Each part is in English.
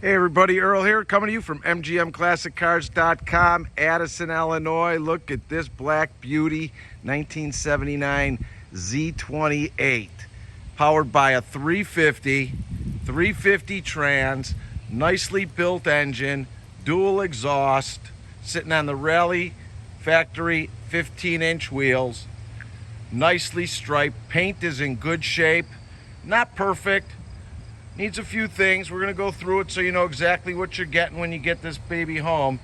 Hey everybody, Earl here, coming to you from MGMClassicCars.com, Addison, Illinois. Look at this black beauty, 1979 Z28, powered by a 350 trans, nicely built engine, dual exhaust, sitting on the Rally factory 15-inch wheels, nicely striped. Paint is in good shape, not perfect. Needs a few things. We're going to go through it so you know exactly what you're getting when you get this baby home.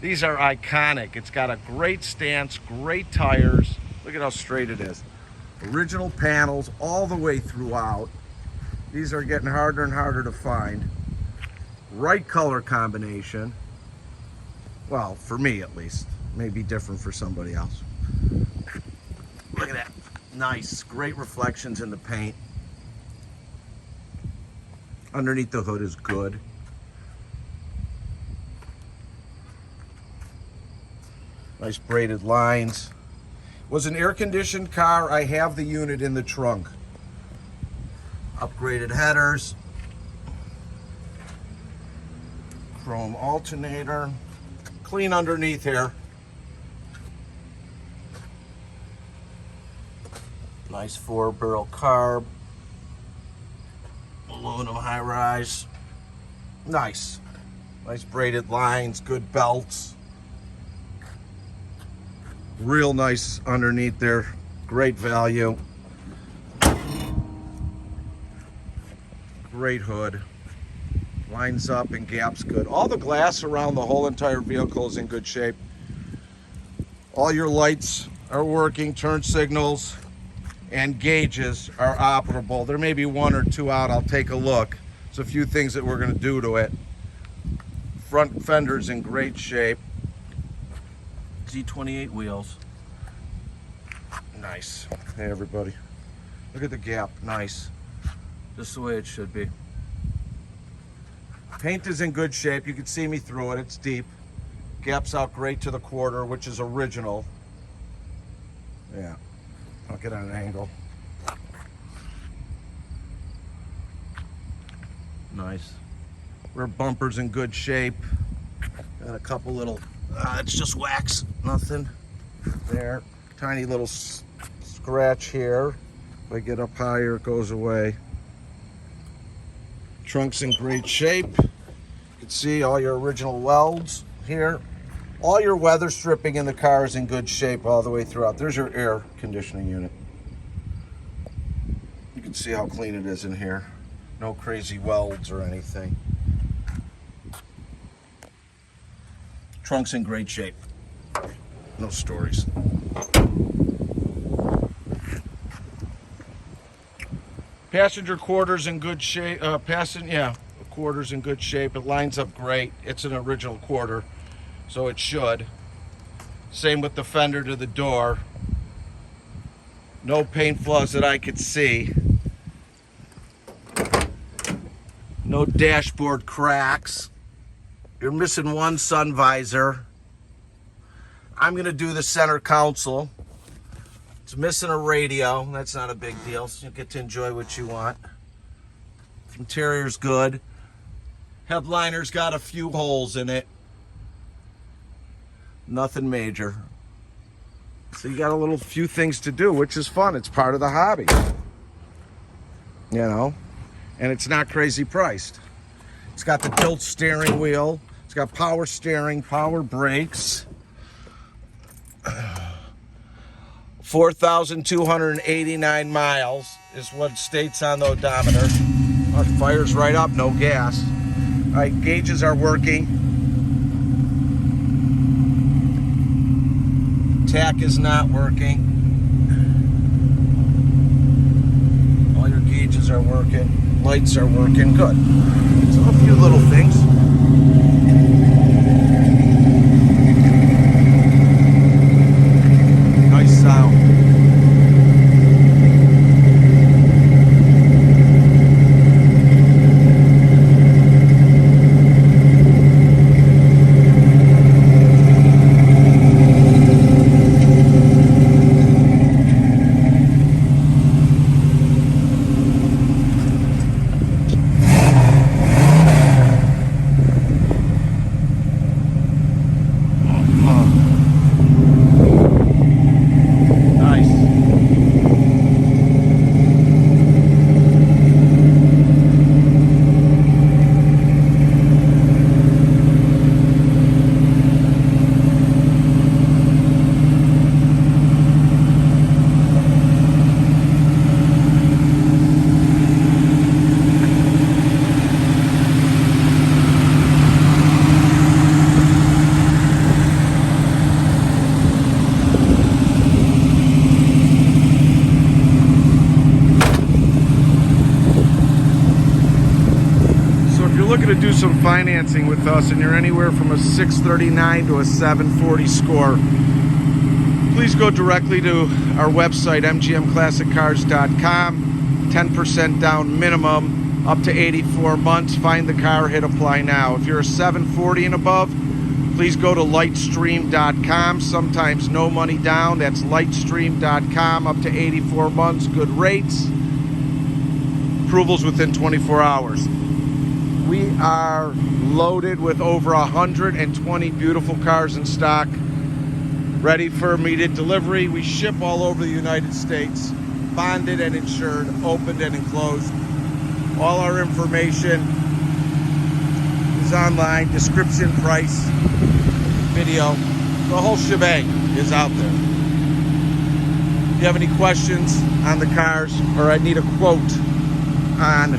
These are iconic. It's got a great stance, great tires. Look at how straight it is. Original panels all the way throughout. These are getting harder and harder to find. Right color combination. Well, for me at least. May be different for somebody else. Look at that. Nice. Great reflections in the paint. Underneath the hood is good. Nice braided lines. Was an air-conditioned car. I have the unit in the trunk. Upgraded headers. Chrome alternator. Clean underneath here. Nice 4-barrel carb. Aluminum high rise. Nice braided lines, good belts. Real nice underneath there. Great value. Great hood. Lines up and gaps good. All the glass around the whole entire vehicle is in good shape. All your lights are working, turn signals and gauges are operable. There may be one or two out. I'll take a look. There's a few things that we're going to do to it. Front fender's in great shape. Z28 wheels. Nice. Hey everybody, look at the gap. Nice. Just the way it should be. Paint is in good shape. You can see me through it. It's deep. Gaps out great to the quarter, which is original. Yeah. I'll get on an angle. Nice. Rear bumper's in good shape. Got a couple little, it's just wax, nothing there. Tiny little scratch here. If I get up higher, it goes away. Trunk's in great shape. You can see all your original welds here. All your weather stripping in the car is in good shape all the way throughout. There's your air conditioning unit. You can see how clean it is in here. No crazy welds or anything. Trunk's in great shape. No stories. Passenger quarters in good shape. Quarters in good shape. It lines up great. It's an original quarter, so it should. Same with the fender to the door. No paint flaws that I could see. No dashboard cracks. You're missing one sun visor. I'm gonna do the center console. It's missing a radio. That's not a big deal, so you get to enjoy what you want. Interior's good. Headliner's got a few holes in it. Nothing major. So you got a few things to do, which is fun. It's part of the hobby. You know? And it's not crazy priced. It's got the tilt steering wheel. It's got power steering, power brakes. 4,289 miles is what it states on the odometer. Oh, it fires right up, no gas. All right, gauges are working. Tack is not working. All your gauges are working. Lights are working. Good. So a few little things. Nice sound. to do some financing with us and you're anywhere from a 639 to a 740 score, please go directly to our website, mgmclassiccars.com. 10% down minimum, up to 84 months. Find the car, hit apply now. If you're a 740 and above, please go to lightstream.com. Sometimes no money down. That's lightstream.com, up to 84 months. Good rates. Approvals within 24 hours. We are loaded with over 120 beautiful cars in stock, ready for immediate delivery. We ship all over the United States, bonded and insured, opened and enclosed. All our information is online, description, price, video, the whole shebang is out there. If you have any questions on the cars, or I need a quote on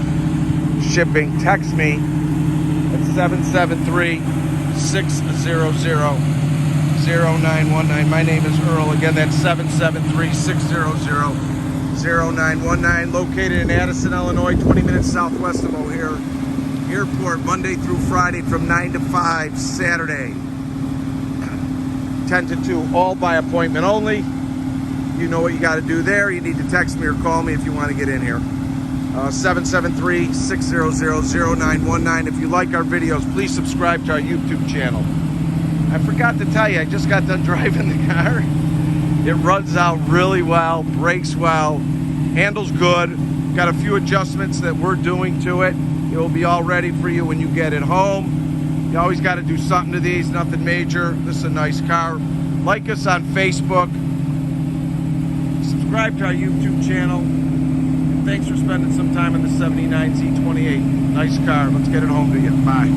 shipping, text me at 773-600-0919. My name is Earl. Again, that's 773-600-0919. Located in Addison, Illinois, 20 minutes southwest of O'Hare Airport, Monday through Friday from 9 to 5, Saturday 10 to 2, all by appointment only. You know what you got to do there. You need to text me or call me if you want to get in here. 773-600-0919. If you like our videos, please subscribe to our YouTube channel. I forgot to tell you, I just got done driving the car. It runs out really well, brakes well, handles good. Got a few adjustments that we're doing to it. It will be all ready for you when you get it home. You always got to do something to these, nothing major. This is a nice car. Like us on Facebook. Subscribe to our YouTube channel. Thanks for spending some time in the 79 Z28. Nice car. Let's get it home to you. Bye.